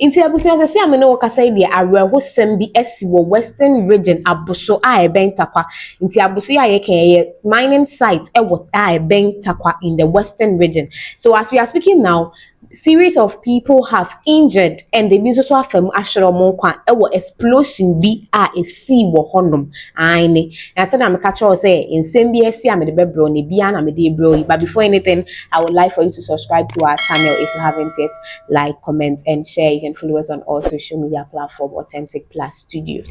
Inti abusia se se amene wo kasa ide awerɛho sem bi esi wo western region Aboso a eben takwa. Inti Aboso ya ye ye mining site ewo a eben takwa in the western region. So as we are speaking now, series of people have injured and they been so afam ahwere mo kwa ewo explosion bi a esi wo honom aine na say na me catch you say nsem bi esi amede bebro ne bia na mede ebro. But before anything, I would like for you to subscribe to our channel if you haven't yet. Like, comment and share. You can follow us on all social media platforms Authentic Plus Studios.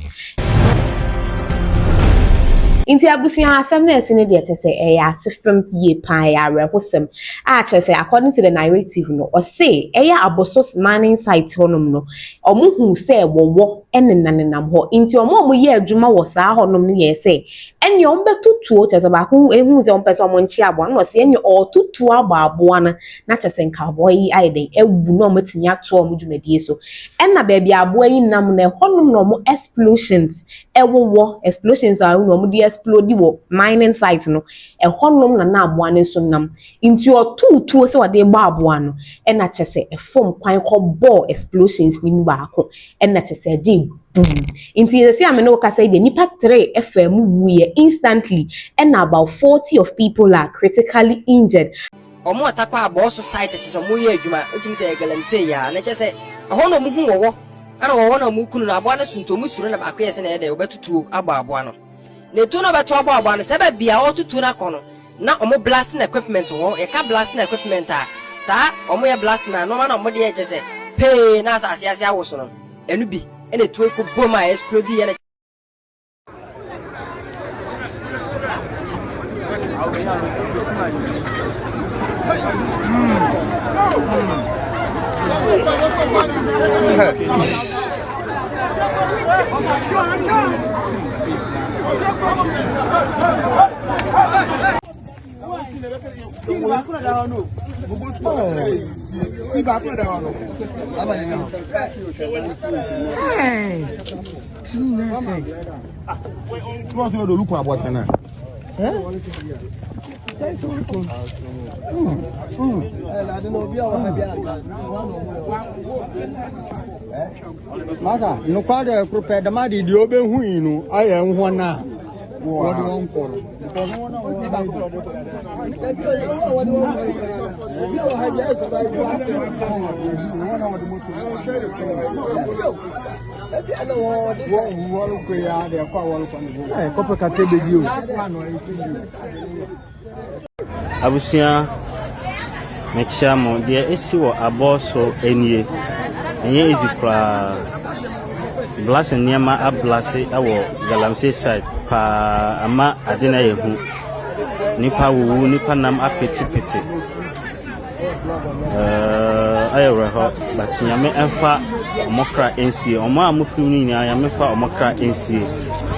Inti abusuya asem na ese ne de te se asefem pie pan ya rehosem a che se according to the narrative no o say Aboso Mining site honom no omo hu se wowo enenanenam ho inti omo ye adwuma wo saa honom no ye se enye ombetutuo che se ba hu ehu se ompese omo nchi abo no se enye otutu abo na che se nka abo yi aiden ewu no omatimi ato omo dwumadie so enna ba bia abo yi nam na honom no omo explosions explosions are no omo explode wo mining site no honom na aboa ne so nam into otutuo se wode gba aboa no na chese efom kwan ko ball explosions ni mu baako na chese je boom into se amene okasa ide nipa 3 fm wuye instantly and about 40 of people are critically injured. Omo atakwa Aboso site chese mo ye adwuma otimi se Galamsey ya na chese hono mu hu wowo ana wowo na mu kunu na aboa ne sunto mu suro na baako ye se na ede obetutu aboa no ne tu no beto aboa no se ba bia otutu na kono na omo blasting equipment wo e ka blasting equipment a sa omo ye blasting na no ma na omo de je se pe na sa ase awoso no enu bi ene tu ko boma explode ye na Masa, no kwade prepare the madi di obe hu inu aye nho na wo de won ko Abusia mechamo de esi wo Aboso enie enye ezikra blast niema ablase awo Galamsey side pa ama adena yehu nipa wuwu nipa nam apetipeti ayreho batinyame enfa omokra ensie omo amofru ni nya yamefa omokra ensie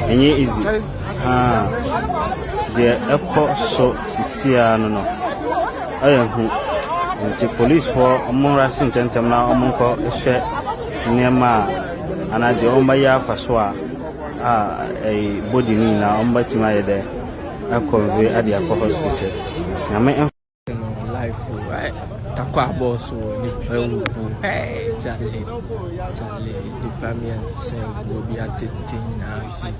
enye ezi de eko so sisia no ayehu nti police for omora sintentem na omonko ehwe niema anaje omba ya faso a body ni na omba tima ye de akonve ade akọ hospital na me life right takwa Aboso ni pewu Charlie the Pamian say will be at 10 now you see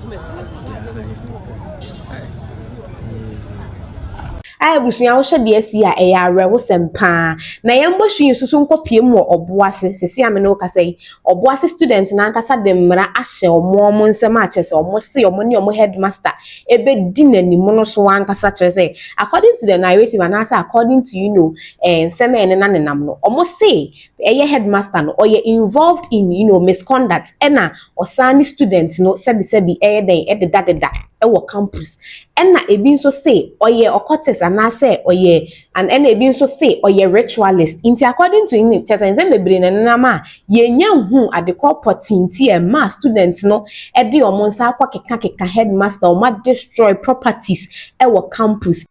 abusuya wo hwede asi a arewo sempa na yembo hwin susu nkopie mu oboase sesi amene wo kasa yi oboase student na nkasa de mra ahye omo nsem a chese omo se omo ne omo headmaster ebe di nanimu no so ankasa chese according to the narrative and also according to nsem ene na nenam no omo se eye headmaster no oye involved in misconduct ena osani student no sebi eye den ededadeda ewo campus enna ebi nso say oye okotes and say oye and enna ebi nso say oye ritualist inti according to him chesense mebre na ma yenya hu adekọ potinti e ma student no e de omo nsa akwa keka headmaster o ma destroy properties ewo campus.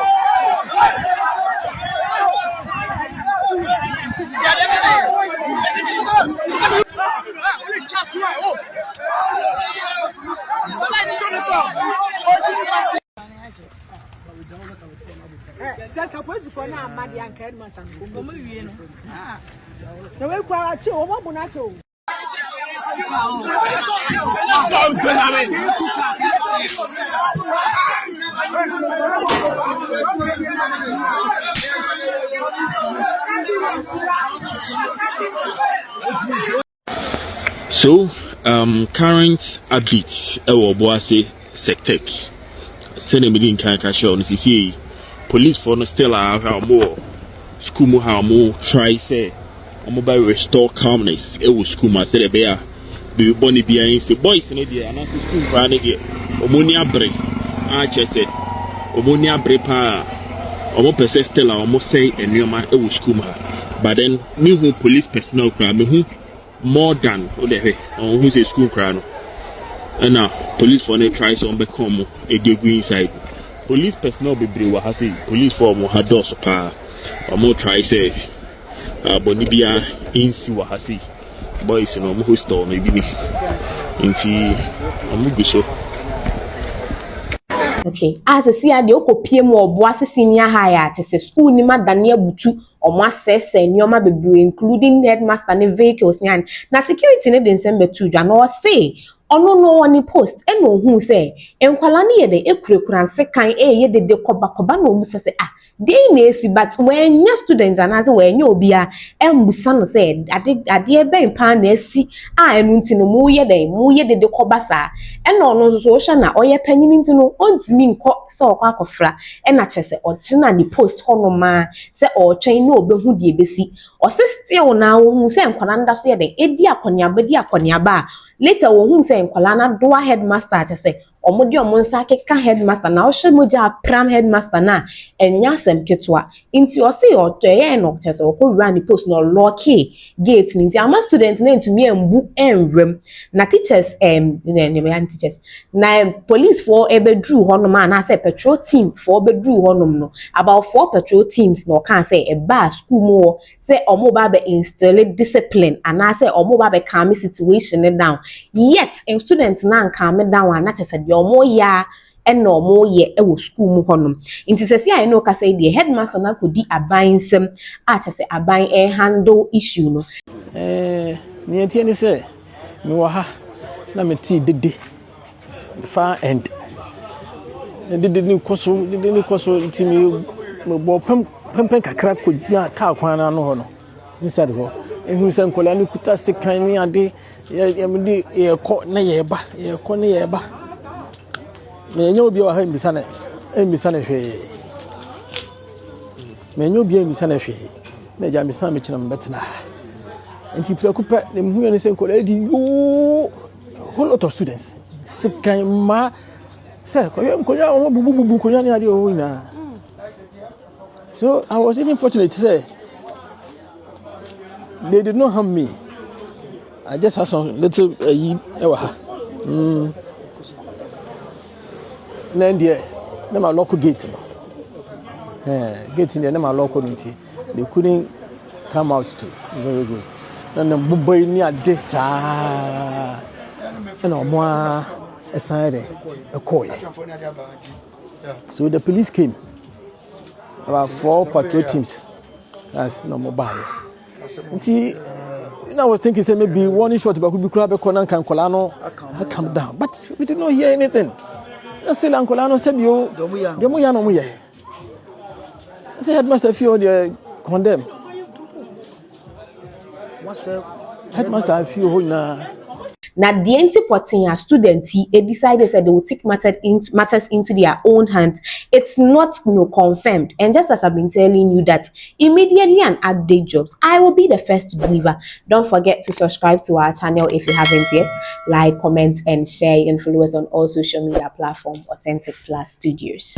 Saka police for na amadi anka headmaster no mo wie no na we kwa achi o mo bu na achi o So, current updates Aboase sector. Send a meeting can catch on CC. Police for no still have more school more try say mobile restore calmness. It was school ma said a bear. Be bonny behind the boys in the and school brand again. Omonia break. I just said Omonia break pa. Omo person still almost say a new man it was school ma. But then me who police personnel crowd me who more than who's a school crowd. And now police for no try to become a go inside. Police personnel be brave wa say police for mo ha dos pa or more try say bonibia insi wa say boys no mo store no bi ni nti omugu so. Okay, as a see ade okopie mu Oboase senior higher to say school ni madane abutu omo asese nyoma bebre including headmaster ne vehicles ni na security ne den sembe tudwa na o say ono no woni post e no hu say enkwala ne ye de ekurekura nsekan ye de koba na obusa say dey na esi but when your students anaze when you obi a embusa no say ade ben pa na esi enu nti no mu ye de koba sa e no no so hwa na oye panyin nti no ontimi nko se okwa akofra e na chese ogina ni post hono ma se o twen na obehu de ebesi o still na wo hu se enkwala nda so ye de edi akoniaba later wo hu se enkwala na do headmaster chese omodi omonsa akeka headmaster na ohwe moja pram headmaster na enya sem ketwa inti o si o ye no chese o ko run the post no locky gate nti ama student na ntumi embu enrem na teachers teachers na police for ebedru honom na say patrol team for bedru honom no about 4 patrol teams no can say e ba school mo say omo ba be instill discipline and I say omo ba be calm situation down yet in students na calm down na chese omo ya eno mo ye e wo school mu honom inti sese I know ka say the headmaster na kodi aban sem a chese aban handle issue no ni entie ni say me wo ha na me ti dede far end dede ni koso nti me bo pem kakra ko dia ka kwan na no ho no inside ho ehun se nkola ni kuta sekan ni ade ye me di ye ko na ye ba me enyo obi wa ha mbisa na hwe me enyo obi mbisa na hwe na ja mbisa me kina mbetna nti preocupa ne mhu ne se nkola di yo whole lot of students sekan ma say ko yem ko ya o bubu ko ya ni ade o ina. So I was even fortunate to say they did not harm me. I just had some little then there, them a local gate. Gate in there, them a local unity. They couldn't come out too. Very good. And then boy near this more aside a coy. So the police came. About 4 patrol teams. That's no mobile. I was thinking, say maybe one shot, but could be crab corner can colano. I come down, but we did not hear anything. I said, Uncle Colano said, you, Yamuyano Muye. I said, Headmaster, if you condemn. What's up? Headmaster, if you na the anti-potting students decided that they will take matters into their own hands. It's not confirmed, and just as I've been telling you that immediately and update jobs, I will be the first to deliver. Don't forget to subscribe to our channel if you haven't yet. Like, comment, and share, and follow us on all social media platforms. Authentic Plus Studios.